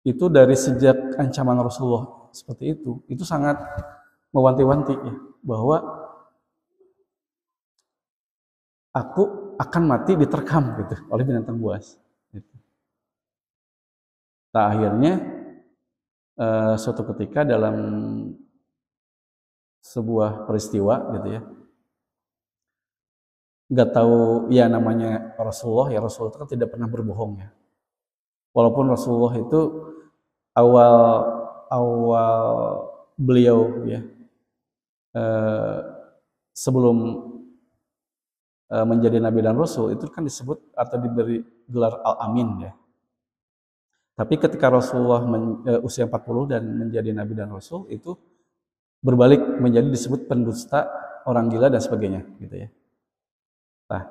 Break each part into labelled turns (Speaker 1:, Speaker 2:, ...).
Speaker 1: itu dari sejak ancaman Rasulullah seperti itu sangat mewanti-wanti ya, bahwa aku akan mati diterkam gitu oleh binatang buas. Gitu. Nah, akhirnya suatu ketika dalam sebuah peristiwa gitu ya, nggak tahu ya namanya Rasulullah, ya Rasulullah itu kan tidak pernah berbohong ya. Walaupun Rasulullah itu awal beliau ya sebelum menjadi nabi dan rasul itu kan disebut atau diberi gelar Al-Amin ya. Tapi ketika Rasulullah usia 40 dan menjadi nabi dan rasul itu berbalik menjadi disebut pendusta, orang gila dan sebagainya gitu ya. Nah,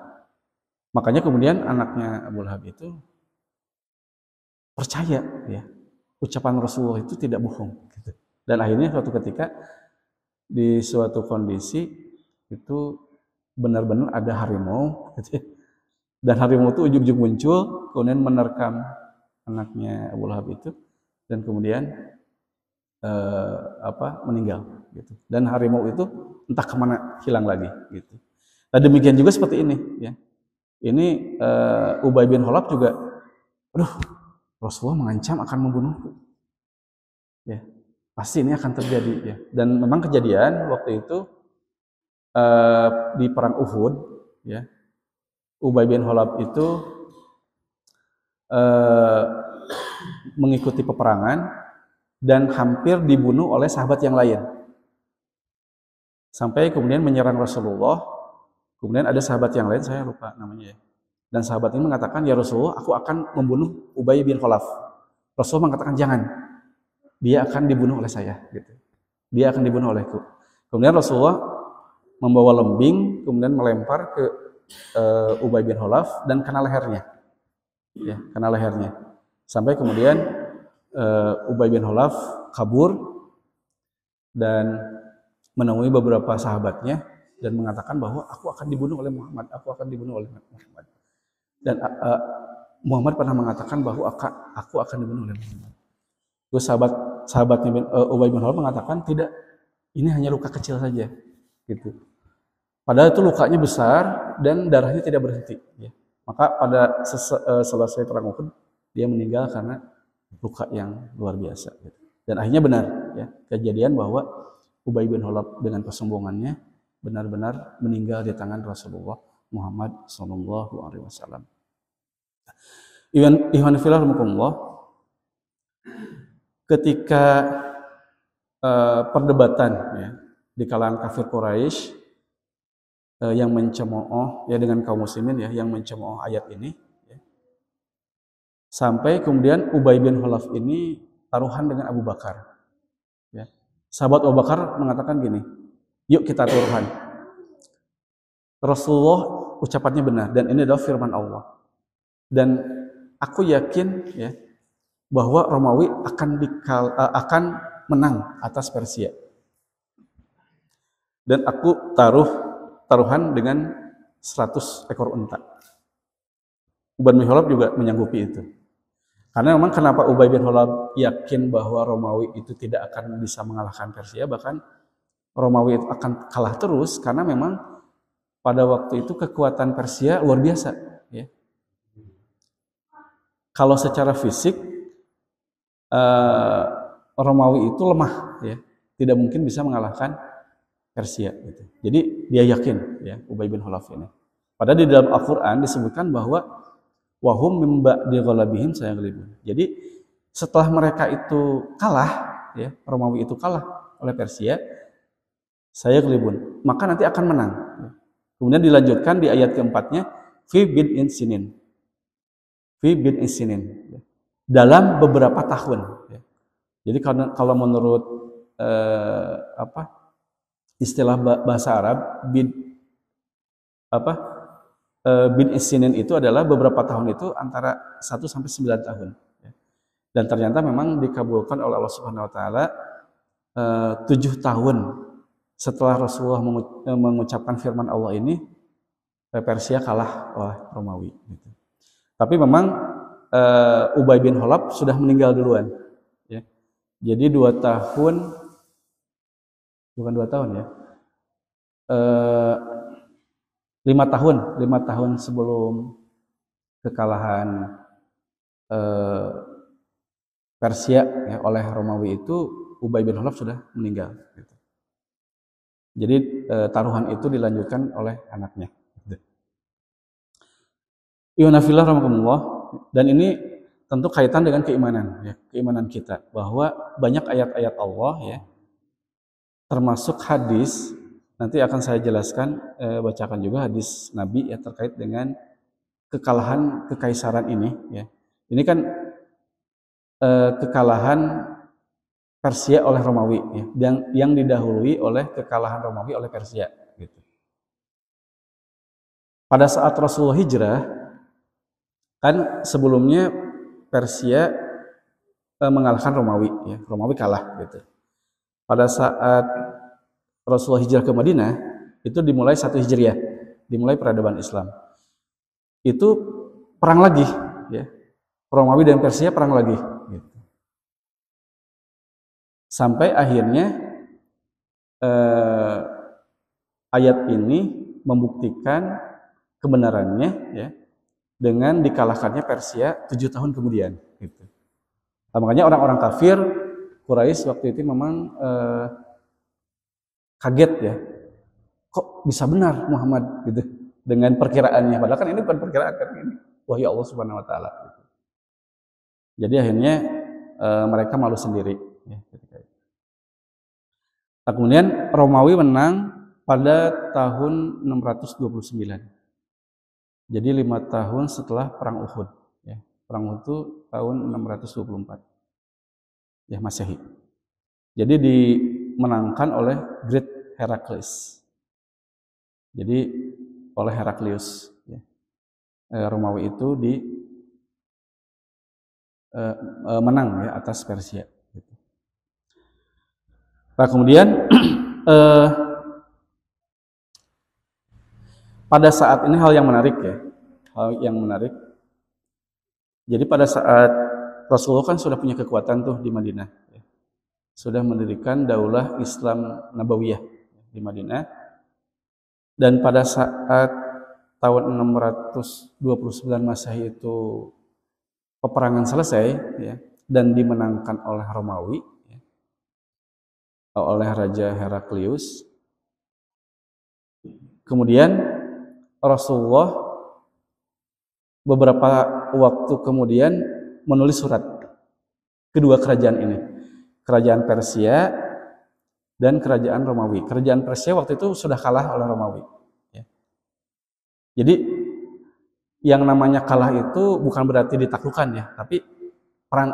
Speaker 1: makanya kemudian anaknya Abu Lahab itu percaya ya, ucapan Rasulullah itu tidak bohong gitu. Dan akhirnya suatu ketika di suatu kondisi itu benar-benar ada harimau gitu ya. Dan harimau itu ujug-ujug muncul kemudian menerkam anaknya Abu Lahab itu dan kemudian meninggal gitu. Dan harimau itu entah kemana hilang lagi gitu. Nah, demikian juga seperti ini ya. Ini Ubay bin Khalaf juga, aduh, Rasulullah mengancam akan membunuhku. Ya, pasti ini akan terjadi ya. Dan memang kejadian waktu itu di perang Uhud ya. Ubay bin Khalaf itu mengikuti peperangan dan hampir dibunuh oleh sahabat yang lain. Sampai kemudian menyerang Rasulullah. Kemudian ada sahabat yang lain, saya lupa namanya ya. Dan sahabat ini mengatakan, ya Rasulullah, aku akan membunuh Ubay bin Khalaf. Rasulullah mengatakan, jangan. Dia akan dibunuh oleh saya. Gitu. Dia akan dibunuh olehku. Kemudian Rasulullah membawa lembing, kemudian melempar ke Ubay bin Khalaf dan kena lehernya. Ya, kena lehernya. Sampai kemudian Ubay bin Khalaf kabur dan menemui beberapa sahabatnya dan mengatakan bahwa aku akan dibunuh oleh Muhammad. Aku akan dibunuh oleh Muhammad. Dan Muhammad pernah mengatakan bahwa aku akan dibunuh oleh Muhammad. Terus sahabatnya Ubay bin Khalaf mengatakan tidak, ini hanya luka kecil saja, gitu. Padahal itu lukanya besar dan darahnya tidak berhenti. Ya. Maka pada selesai perang Uhud dia meninggal karena luka yang luar biasa. Gitu. Dan akhirnya benar, ya, kejadian bahwa Ubay bin Khalaf dengan kesombongannya benar-benar meninggal di tangan Rasulullah Muhammad SAW. Ikhwan fillah rahimakumullah, ketika perdebatan ya, di kalangan kafir Quraisy yang mencemooh ya dengan kaum muslimin ya, yang mencemooh ayat ini ya, sampai kemudian Ubay bin Khalaf ini taruhan dengan Abu Bakar ya. Sahabat Abu Bakar mengatakan gini, yuk kita taruhan. Rasulullah ucapannya benar dan ini adalah firman Allah. Dan aku yakin ya bahwa Romawi akan menang atas Persia. Dan aku taruhan dengan 100 ekor unta. Ubay bin Khalaf juga menyanggupi itu. Karena memang kenapa Ubay bin Khalaf yakin bahwa Romawi itu tidak akan bisa mengalahkan Persia, bahkan Romawi itu akan kalah terus karena memang pada waktu itu kekuatan Persia luar biasa ya. Kalau secara fisik Romawi itu lemah ya, tidak mungkin bisa mengalahkan Persia gitu. Jadi dia yakin ya Ubay bin Khalaf ini. Padahal di dalam Al-Qur'an disebutkan bahwa wahum mim ba'di ghalabihim sayaghlibun. Jadi setelah mereka itu kalah ya, Romawi itu kalah oleh Persia, sayaghlibun, maka nanti akan menang. Kemudian dilanjutkan di ayat keempatnya fi bid'in sinin. Fi bid'in sinin. Dalam beberapa tahun ya. Jadi kalau menurut istilah bahasa Arab bid isinin itu adalah beberapa tahun itu antara 1 sampai 9 tahun. Dan ternyata memang dikabulkan oleh Allah Subhanahu wa taala 7 tahun setelah Rasulullah mengucapkan firman Allah ini, Persia kalah oleh Romawi gitu. Tapi memang Ubay bin Khalaf sudah meninggal duluan Jadi 2 tahun, bukan 2 tahun ya, 5 tahun sebelum kekalahan Persia ya, oleh Romawi itu, Ubay bin Khalaf sudah meninggal. Gitu. Jadi taruhan itu dilanjutkan oleh anaknya. Iyunafillah rahmatullah. Dan ini tentu kaitan dengan keimanan, ya, keimanan kita bahwa banyak ayat-ayat Allah ya, termasuk hadis. Nanti akan saya jelaskan, bacakan juga hadis Nabi ya terkait dengan kekalahan kekaisaran ini. Ya. Ini kan kekalahan Persia oleh Romawi, ya, yang didahului oleh kekalahan Romawi oleh Persia. Gitu. Pada saat Rasulullah hijrah, kan sebelumnya Persia mengalahkan Romawi, ya, Romawi kalah. Gitu. Pada saat Rasulullah hijrah ke Madinah, itu dimulai 1 Hijriah, dimulai peradaban Islam. Itu perang lagi, ya. Romawi dan Persia perang lagi. Gitu. Sampai akhirnya ayat ini membuktikan kebenarannya, ya, dengan dikalahkannya Persia 7 tahun kemudian. Gitu. Nah, makanya orang-orang kafir Quraisy waktu itu memang kaget ya, kok bisa benar Muhammad gitu dengan perkiraannya, padahal kan ini bukan perkiraan, kan ini wahyu Allah Subhanahu Wa Taala. Gitu. Jadi akhirnya mereka malu sendiri. Ya, nah, kemudian Romawi menang pada tahun 629. Jadi 5 tahun setelah perang Uhud. Ya, perang Uhud itu tahun 624. Ya, Masehi. Jadi dimenangkan oleh Great Heraclius. Jadi oleh Heraklius, ya. Romawi itu menang ya atas Persia. Gitu. Nah, kemudian pada saat ini hal yang menarik ya, hal yang menarik. Jadi pada saat Rasulullah kan sudah punya kekuatan tuh di Madinah, ya. Sudah mendirikan Daulah Islam Nabawiyah di Madinah. Dan pada saat tahun 629 Masehi itu peperangan selesai, ya, dan dimenangkan oleh Romawi, ya, oleh Raja Heraklius. Kemudian Rasulullah beberapa waktu kemudian menulis surat kedua kerajaan ini, kerajaan Persia dan kerajaan Romawi. Kerajaan Persia waktu itu sudah kalah oleh Romawi. Ya. Jadi yang namanya kalah itu bukan berarti ditaklukkan ya, tapi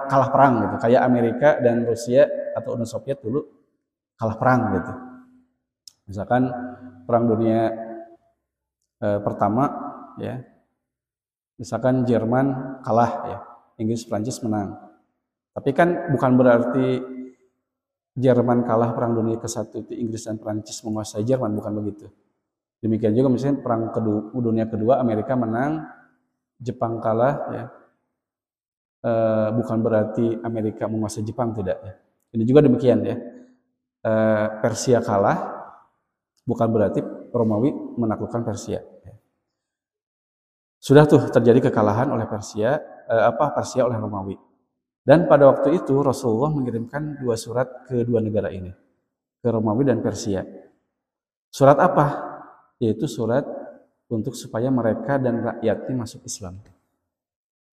Speaker 1: kalah perang gitu. Kayak Amerika dan Rusia atau Uni Soviet dulu kalah perang gitu. Misalkan Perang Dunia Pertama, ya. Misalkan Jerman kalah ya, Inggris Prancis menang. Tapi kan bukan berarti Jerman kalah Perang Dunia ke-1 itu Inggris dan Prancis menguasai Jerman, bukan begitu. Demikian juga misalnya Perang Dunia Kedua Amerika menang, Jepang kalah ya. Bukan berarti Amerika menguasai Jepang, tidak ya. Ini juga demikian ya. Persia kalah bukan berarti Romawi menaklukkan Persia. Ya. Sudah tuh terjadi kekalahan oleh Persia oleh Romawi. Dan pada waktu itu Rasulullah mengirimkan 2 surat ke 2 negara ini, ke Romawi dan Persia. Surat apa? Yaitu surat untuk supaya mereka dan rakyatnya masuk Islam.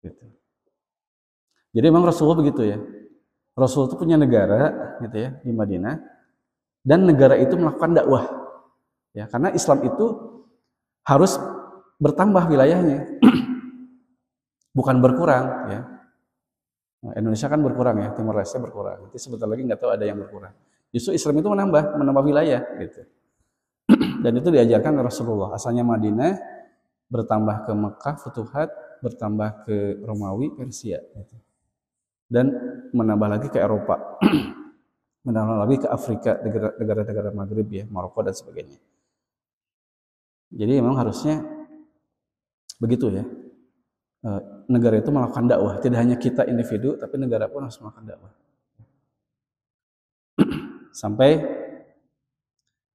Speaker 1: Gitu. Jadi memang Rasulullah begitu ya. Rasul itu punya negara gitu ya di Madinah, dan negara itu melakukan dakwah. Ya, karena Islam itu harus bertambah wilayahnya. Bukan berkurang ya. Nah, Indonesia kan berkurang ya, Timor Leste berkurang. Nanti sebentar lagi nggak tahu ada yang berkurang. Justru Islam itu menambah wilayah gitu. Dan itu diajarkan oleh Rasulullah. Asalnya Madinah, bertambah ke Mekah, Futuhat, bertambah ke Romawi, Persia gitu. Dan menambah lagi ke Eropa, menambah lagi ke Afrika, negara-negara Maghrib ya, Maroko dan sebagainya. Jadi memang harusnya begitu ya. Negara itu melakukan dakwah, tidak hanya kita individu, tapi negara pun harus melakukan dakwah. Sampai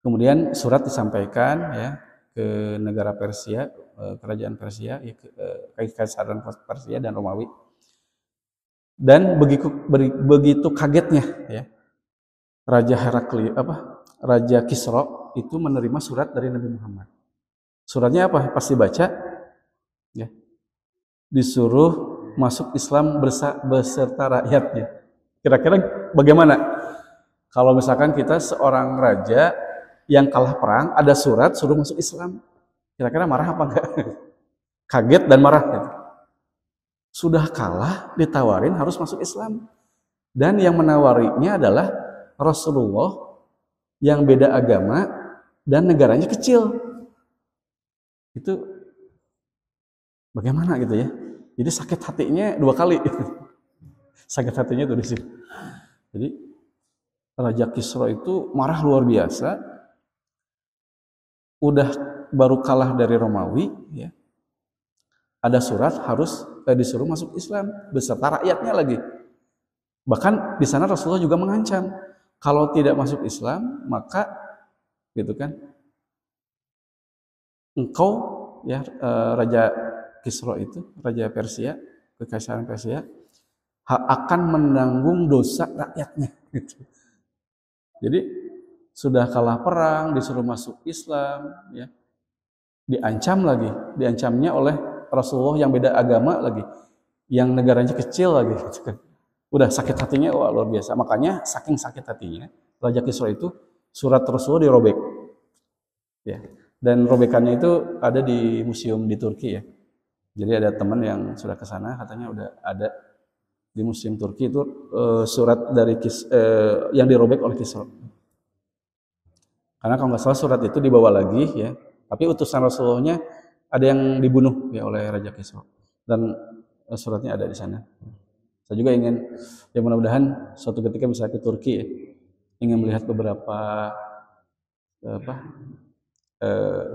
Speaker 1: kemudian surat disampaikan ya ke negara Persia, kerajaan Persia, ya, Kaisaran Persia dan Romawi. Dan begitu kagetnya ya Raja Kisra itu menerima surat dari Nabi Muhammad. Suratnya apa? Pasti baca ya. Disuruh masuk Islam beserta rakyatnya. Kira-kira bagaimana kalau misalkan kita seorang raja yang kalah perang, ada surat suruh masuk Islam? Kira-kira marah apa enggak? Kaget dan marah gitu. Sudah kalah, ditawarin harus masuk Islam. Dan yang menawarinya adalah Rasulullah yang beda agama dan negaranya kecil. Itu bagaimana gitu ya? Jadi sakit hatinya 2 kali. Sakit hatinya itu di situ. Jadi Raja Kisra itu marah luar biasa. Udah baru kalah dari Romawi ya. Ada surat harus disuruh masuk Islam beserta rakyatnya lagi. Bahkan di sana Rasulullah juga mengancam, kalau tidak masuk Islam maka gitu kan, engkau ya Raja Kisra itu, Raja Persia, Kekaisaran Persia akan menanggung dosa rakyatnya. Gitu. Jadi sudah kalah perang, disuruh masuk Islam, ya, diancamnya oleh Rasulullah yang beda agama lagi, yang negaranya kecil lagi, gitu kan. Udah sakit hatinya, wah luar biasa. Makanya saking sakit hatinya, Raja Kisra itu surat Rasulullah dirobek, ya. Dan robekannya itu ada di museum di Turki ya. Jadi ada teman yang sudah ke sana, katanya udah ada di museum Turki itu surat dari yang dirobek oleh Kisra. Karena kalau nggak salah surat itu dibawa lagi ya, tapi utusan Rasulullahnya ada yang dibunuh ya oleh Raja Kisra, dan suratnya ada di sana. Saya juga ingin ya mudah-mudahan suatu ketika bisa ke Turki ya, ingin melihat beberapa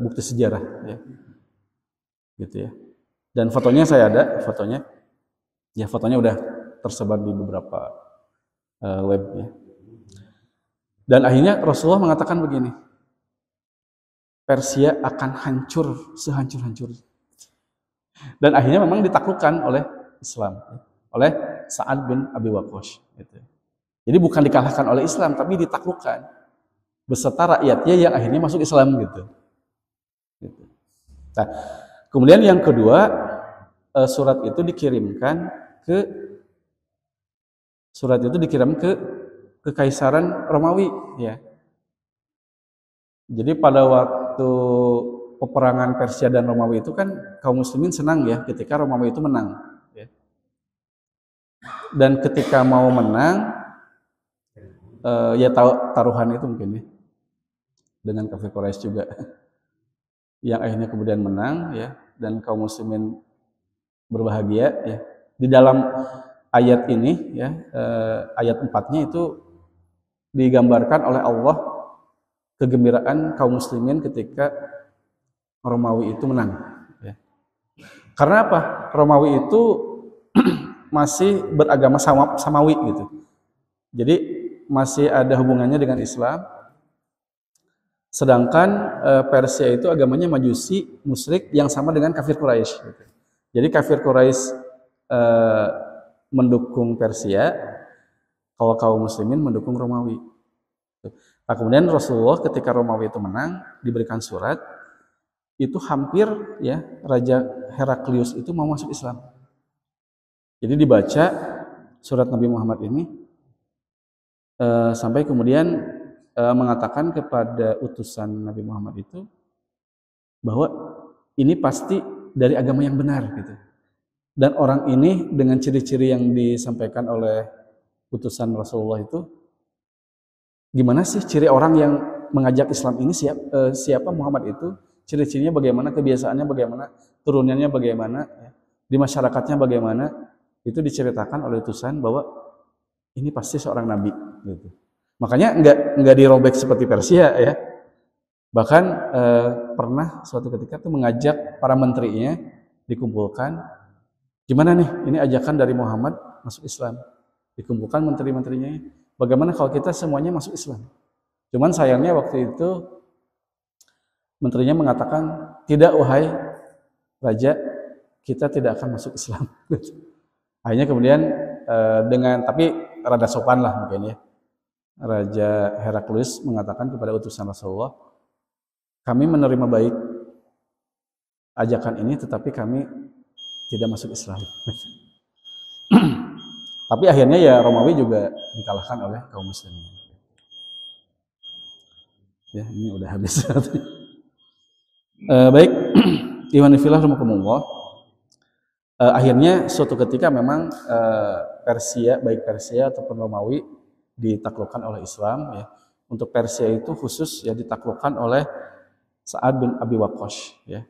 Speaker 1: bukti sejarah ya, gitu ya. Dan fotonya saya ada, fotonya udah tersebar di beberapa web ya. Dan akhirnya Rasulullah mengatakan begini, Persia akan hancur sehancur-hancurnya. Dan akhirnya memang ditaklukkan oleh Islam, oleh Sa'ad bin Abi Waqqas. Gitu. Jadi bukan dikalahkan oleh Islam, tapi ditaklukkan beserta rakyatnya yang akhirnya masuk Islam gitu. Nah, kemudian yang kedua, surat itu dikirim ke Kekaisaran Romawi ya. Jadi pada waktu peperangan Persia dan Romawi itu kan kaum muslimin senang ya ketika Romawi itu menang ya. Dan ketika mau menang ya taruhan itu mungkin ya dengan kafir Quraisy juga yang akhirnya kemudian menang ya, dan kaum muslimin berbahagia ya. Di dalam ayat ini ya, ayat 4-nya itu digambarkan oleh Allah kegembiraan kaum muslimin ketika Romawi itu menang ya. Karena apa? Romawi itu masih beragama Samawi gitu. Jadi masih ada hubungannya dengan Islam. Sedangkan Persia itu agamanya Majusi, musyrik yang sama dengan kafir Quraisy gitu. Jadi kafir Quraisy mendukung Persia, kalau kaum muslimin mendukung Romawi. Nah, kemudian Rasulullah ketika Romawi itu menang diberikan surat, itu hampir ya Raja Heraklius itu mau masuk Islam. Jadi dibaca surat Nabi Muhammad ini sampai kemudian mengatakan kepada utusan Nabi Muhammad itu bahwa ini pasti dari agama yang benar gitu. Dan orang ini dengan ciri-ciri yang disampaikan oleh utusan Rasulullah itu, gimana sih ciri orang yang mengajak Islam ini, siapa Muhammad itu, ciri-cirinya bagaimana, kebiasaannya bagaimana, turunannya bagaimana, di masyarakatnya bagaimana, itu diceritakan oleh utusan bahwa ini pasti seorang nabi gitu. Makanya enggak dirobek seperti Persia ya. Bahkan pernah suatu ketika tuh mengajak para menterinya dikumpulkan, gimana nih, ini ajakan dari Muhammad masuk Islam. Dikumpulkan menteri-menterinya, Bagaimana kalau kita semuanya masuk Islam? Cuman sayangnya waktu itu menterinya mengatakan, tidak wahai raja, kita tidak akan masuk Islam. Akhirnya kemudian tapi rada sopan lah mungkin ya. Raja Heraklius mengatakan kepada utusan Rasulullah, kami menerima baik ajakan ini, tetapi kami tidak masuk Islam. Tapi akhirnya ya Romawi juga dikalahkan oleh kaum muslimin. Ya, ini udah habis. Baik, Iwan fillah rahimakumullah. Akhirnya suatu ketika memang Persia, baik Persia ataupun Romawi ditaklukkan oleh Islam ya. Untuk Persia itu khusus ya ditaklukkan oleh Sa'ad bin Abi Waqqas ya.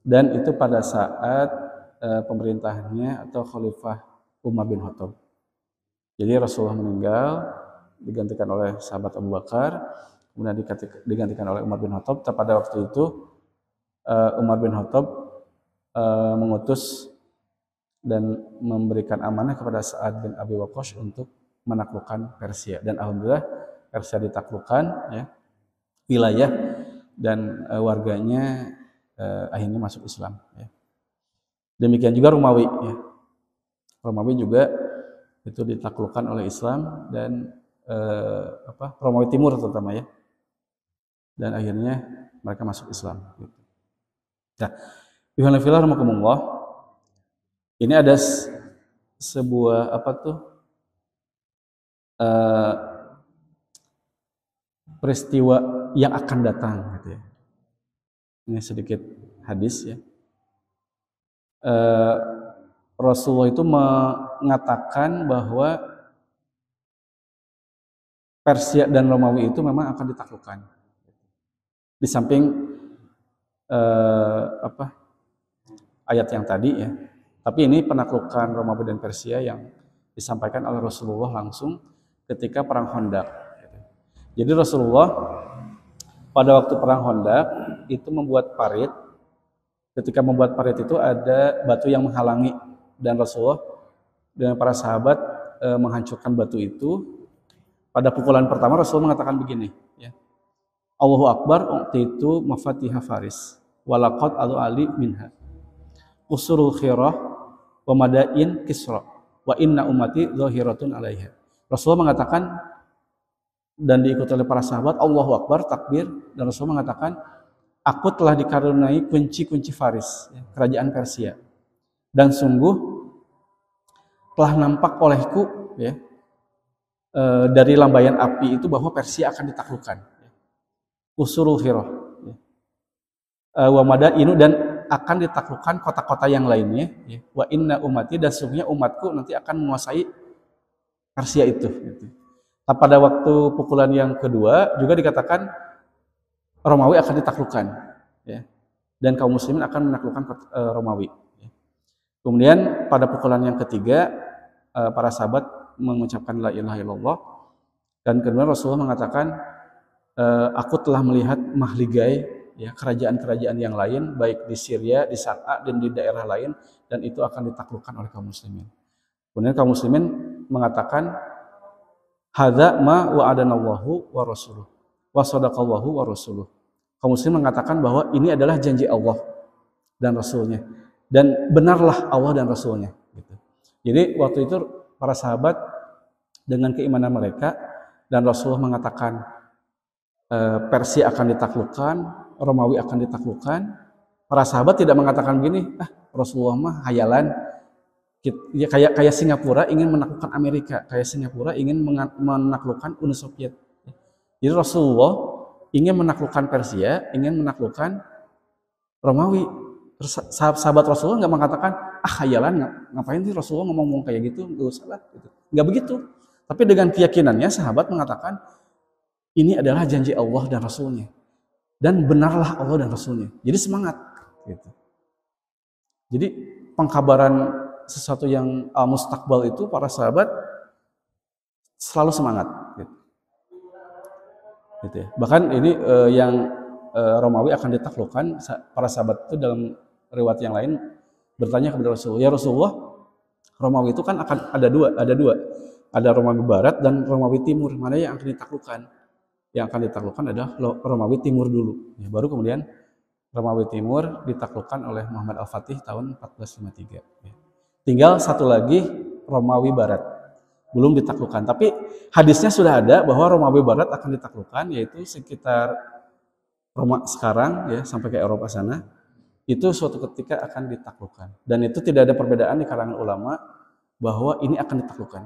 Speaker 1: Dan itu pada saat pemerintahnya atau Khalifah Umar bin Khattab. Jadi Rasulullah meninggal, digantikan oleh sahabat Abu Bakar, kemudian digantikan oleh Umar bin Khattab. Pada waktu itu Umar bin Khattab mengutus dan memberikan amanah kepada Sa'ad bin Abi Waqqas untuk menaklukkan Persia. Dan alhamdulillah Persia ditaklukkan ya, wilayah dan warganya akhirnya masuk Islam ya. Demikian juga Romawi ya. Romawi juga itu ditaklukkan oleh Islam dan Romawi Timur terutama ya. Dan akhirnya mereka masuk Islam gitu. Nah, Bismillahirrahmanirrahim rahimakumullah. Ini ada sebuah peristiwa yang akan datang gitu ya. Ini sedikit hadis ya. Rasulullah itu mengatakan bahwa Persia dan Romawi itu memang akan ditaklukkan. Di samping ayat yang tadi ya. Tapi ini penaklukan Romawi dan Persia yang disampaikan oleh Rasulullah langsung ketika perang Khandaq. Jadi Rasulullah pada waktu perang Khandaq itu membuat parit. Ketika membuat parit itu ada batu yang menghalangi dan Rasulullah dengan para sahabat menghancurkan batu itu. Pada pukulan pertama Rasulullah mengatakan begini, ya. Allahu Akbar, itu mafatiha Faris, walaqad adu ali minha. Usurul khirah wa madain kisra wa inna ummati zahiratun alaiha. Rasulullah mengatakan dan diikuti oleh para sahabat, Allahu Akbar, takbir, dan Rasulullah mengatakan, aku telah dikaruniai kunci-kunci Faris, ya, kerajaan Persia. Dan sungguh telah nampak olehku ya, dari lambaian api itu bahwa Persia akan ditaklukkan. Usurul khirah. Ya. Wa madainu, dan akan ditaklukkan kota-kota yang lainnya. Ya. Wa inna ummati, dan sungguhnya umatku nanti akan menguasai Persia itu. Gitu. Nah, pada waktu pukulan yang kedua juga dikatakan Romawi akan ditaklukkan, ya, dan kaum muslimin akan menaklukkan Romawi. Ya. Kemudian pada pukulan yang ketiga para sahabat mengucapkan la ilaha illallah, dan kemudian Rasulullah mengatakan aku telah melihat mahligai ya, kerajaan-kerajaan yang lain baik di Syria, di Sa'ad dan di daerah lain, dan itu akan ditaklukkan oleh kaum muslimin. Kemudian kaum muslimin mengatakan hadza ma wa'adanallahu wa rasuluh wa sadaqallahu wa rasuluh. Kaum muslim mengatakan bahwa ini adalah janji Allah dan Rasulnya, dan benarlah Allah dan Rasulnya gitu. Jadi waktu itu para sahabat dengan keimanan mereka, dan Rasulullah mengatakan Persia akan ditaklukkan, Romawi akan ditaklukkan. Para sahabat tidak mengatakan begini, Rasulullah mah hayalan, ya, kayak Singapura ingin menaklukkan Amerika, kayak Singapura ingin menaklukkan Uni Soviet. Jadi Rasulullah ingin menaklukkan Persia, ingin menaklukkan Romawi. Terus sahabat Rasulullah nggak mengatakan, hayalan, ngapain sih Rasulullah ngomong kayak gitu, nggak usah lah. Gitu. Nggak begitu. Tapi dengan keyakinannya sahabat mengatakan, ini adalah janji Allah dan Rasulnya. Dan benarlah Allah dan Rasulnya. Jadi semangat. Gitu. Jadi pengkabaran sesuatu yang mustaqbal itu para sahabat selalu semangat. Gitu ya. Bahkan ini yang Romawi akan ditaklukkan, para sahabat itu dalam riwayat yang lain bertanya kepada Rasulullah, ya Rasulullah, Romawi itu kan akan ada dua. Ada Romawi Barat dan Romawi Timur. Mana yang akan ditaklukkan? Yang akan ditaklukkan adalah Romawi Timur dulu. Ya, baru kemudian Romawi Timur ditaklukkan oleh Muhammad Al-Fatih tahun 1453. Ya. Tinggal satu lagi Romawi Barat. Belum ditaklukkan. Tapi hadisnya sudah ada bahwa Romawi Barat akan ditaklukkan, yaitu sekitar Roma sekarang ya sampai ke Eropa sana. Itu suatu ketika akan ditaklukkan. Dan itu tidak ada perbedaan di kalangan ulama bahwa ini akan ditaklukkan.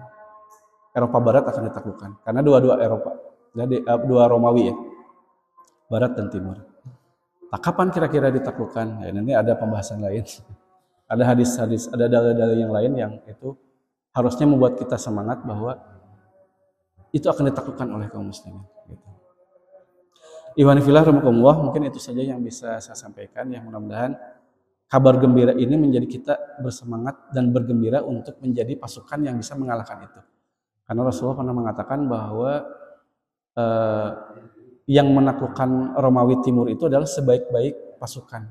Speaker 1: Eropa Barat akan ditaklukkan. Karena dua-dua Eropa. Jadi dua Romawi ya. Barat dan Timur. Nah, kapan kira-kira ditaklukkan? Ya, nanti ada pembahasan lain. Ada hadis-hadis, ada dalil-dalil yang lain yang itu harusnya membuat kita semangat bahwa itu akan ditaklukkan oleh kaum muslimin. Gitu. Iwan fillah rahimakumullah, mungkin itu saja yang bisa saya sampaikan. Yang mudah-mudahan kabar gembira ini menjadi kita bersemangat dan bergembira untuk menjadi pasukan yang bisa mengalahkan itu. Karena Rasulullah pernah mengatakan bahwa yang menaklukkan Romawi Timur itu adalah sebaik-baik pasukan.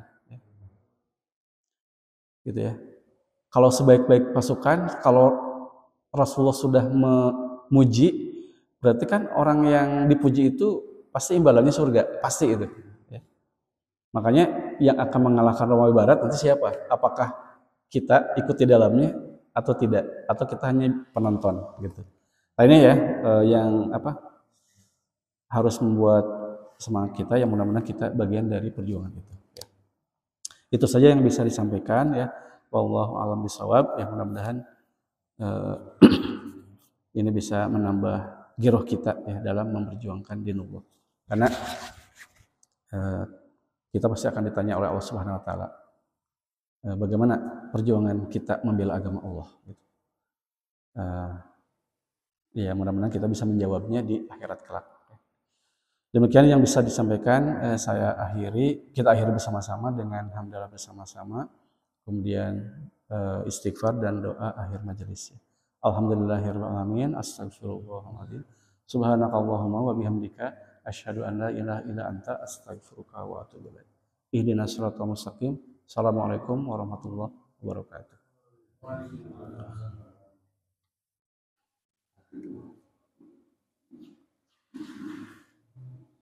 Speaker 1: Gitu ya. Kalau sebaik-baik pasukan, kalau Rasulullah sudah memuji, berarti kan orang yang dipuji itu pasti imbalannya surga, pasti itu. Ya. Makanya yang akan mengalahkan Romawi Barat nanti siapa? Apakah kita ikut di dalamnya atau tidak? Atau kita hanya penonton gitu. Nah ini ya yang harus membuat semangat kita, yang mudah-mudahan kita bagian dari perjuangan itu. Ya. Itu saja yang bisa disampaikan ya. Wallahu a'lam bishawab. Yang mudah-mudahan ini bisa menambah giroh kita ya dalam memperjuangkan dinullah. Karena kita pasti akan ditanya oleh Allah Subhanahu wa taala bagaimana perjuangan kita membela agama Allah gitu. Ya mudah-mudahan kita bisa menjawabnya di akhirat kelak. Demikian yang bisa disampaikan, kita akhiri bersama-sama dengan hamdalah bersama-sama, kemudian istighfar dan doa akhir majelis. Alhamdulillahirabbil alamin, astaghfirullahaladzim, subhanakallahumma wa bihamdika, asyhadu an la ilaha illa anta, astaghfiruka wa atubu ilaik. Ihdinas siratal mustaqim. Assalamualaikum warahmatullahi wabarakatuh.